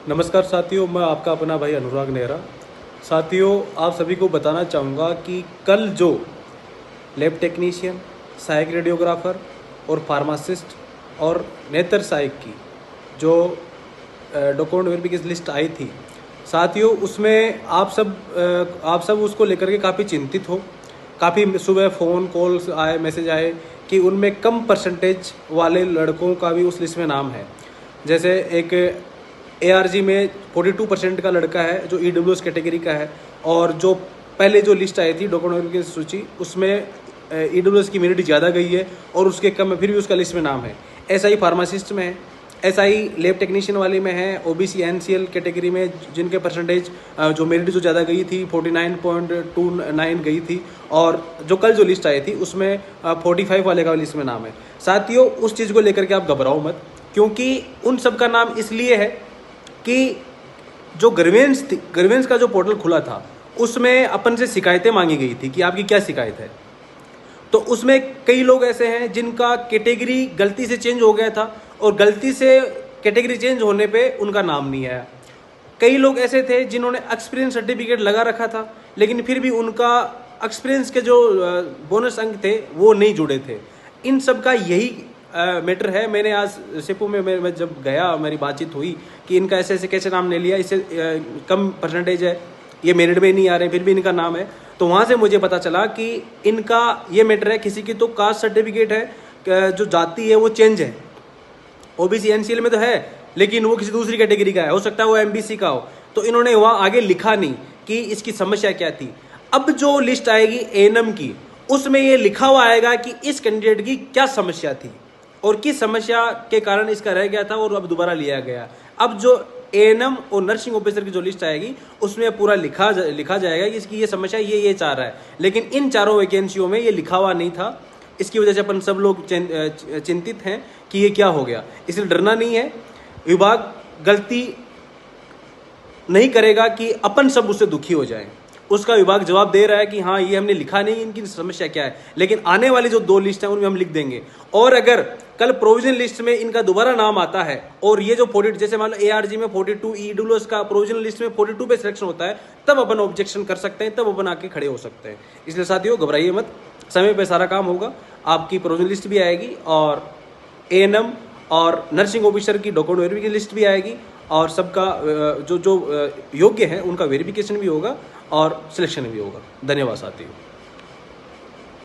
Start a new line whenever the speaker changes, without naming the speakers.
नमस्कार साथियों, मैं आपका अपना भाई अनुराग नेहरा। साथियों, आप सभी को बताना चाहूँगा कि कल जो लैब टेक्नीशियन, सहायक रेडियोग्राफर और फार्मासिस्ट और नेत्र सहायक की जो डॉक्यूमेंट वेरिफिकेशन लिस्ट आई थी, साथियों उसमें आप सब उसको लेकर के काफ़ी चिंतित हो। काफ़ी सुबह फ़ोन कॉल्स आए, मैसेज आए कि उनमें कम परसेंटेज वाले लड़कों का भी उस लिस्ट में नाम है। जैसे एक ARG में 42% का लड़का है जो EWS कैटेगरी का है, और जो पहले जो लिस्ट आई थी डॉक्यूमेंट की सूची, उसमें EWS की मेरिट ज़्यादा गई है और उसके कम है, फिर भी उसका लिस्ट में नाम है। ऐसा ही फार्मासिस्ट में है, ऐसा ही लैब टेक्नीशियन वाले में है, OBC NCL कैटेगरी में जिनके परसेंटेज जो मेरिट जो ज़्यादा गई थी 49.29 गई थी, और जो कल जो लिस्ट आई थी उसमें 45 वाले का लिस्ट में नाम है। साथियों, उस चीज़ को लेकर के आप घबराओ मत, क्योंकि उन सब का नाम इसलिए है कि जो ग्रीवेंस का जो पोर्टल खुला था उसमें अपन से शिकायतें मांगी गई थी कि आपकी क्या शिकायत है। तो उसमें कई लोग ऐसे हैं जिनका कैटेगरी गलती से चेंज हो गया था और गलती से कैटेगरी चेंज होने पे उनका नाम नहीं आया। कई लोग ऐसे थे जिन्होंने एक्सपीरियंस सर्टिफिकेट लगा रखा था, लेकिन फिर भी उनका एक्सपीरियंस के जो बोनस अंक थे वो नहीं जुड़े थे। इन सब का यही मैटर है। मैंने आज सिपू में मैं जब गया, मेरी बातचीत हुई कि इनका ऐसे ऐसे कैसे नाम ले लिया, इससे कम परसेंटेज है, ये मेरिट में नहीं आ रहे, फिर भी इनका नाम है। तो वहाँ से मुझे पता चला कि इनका ये मैटर है, किसी की तो कास्ट सर्टिफिकेट है, जो जाति है वो चेंज है, OBC NCL में तो है, लेकिन वो किसी दूसरी कैटेगरी का है, हो सकता है वो MBC का हो। तो इन्होंने वहाँ आगे लिखा नहीं कि इसकी समस्या क्या थी। अब जो लिस्ट आएगी ANM की, उसमें ये लिखा हुआ आएगा कि इस कैंडिडेट की क्या समस्या थी और किस समस्या के कारण इसका रह गया था और अब दोबारा लिया गया। अब जो ANM और नर्सिंग ऑफिसर की जो लिस्ट आएगी उसमें पूरा लिखा जाएगा कि इसकी ये समस्या ये चाह रहा है, लेकिन इन चारों वैकेंसियों में ये लिखा हुआ नहीं था। इसकी वजह से अपन सब लोग चिंतित हैं कि ये क्या हो गया। इसलिए डरना नहीं है, विभाग गलती नहीं करेगा कि अपन सब उससे दुखी हो जाएं। उसका विभाग जवाब दे रहा है कि हाँ, ये हमने लिखा नहीं इनकी समस्या क्या है, लेकिन आने वाली जो 2 लिस्ट है उनमें हम लिख देंगे। और अगर कल प्रोविजन लिस्ट में इनका दोबारा नाम आता है और ये जो 42, जैसे मान लो ARG में 42, EWS का प्रोविजनल लिस्ट में 42 पे सिलेक्शन होता है, तब अपन ऑब्जेक्शन कर सकते हैं, तब अपन आके खड़े हो सकते हैं। इसलिए साथियों, घबराइए मत, समय पर सारा काम होगा। आपकी प्रोविजनल लिस्ट भी आएगी और ANM और नर्सिंग ऑफिसर की डॉक्यूमेंट वेरिफिकेशन लिस्ट भी आएगी, और सबका जो योग्य है उनका वेरिफिकेशन भी होगा और सिलेक्शन भी होगा। धन्यवाद साथियों।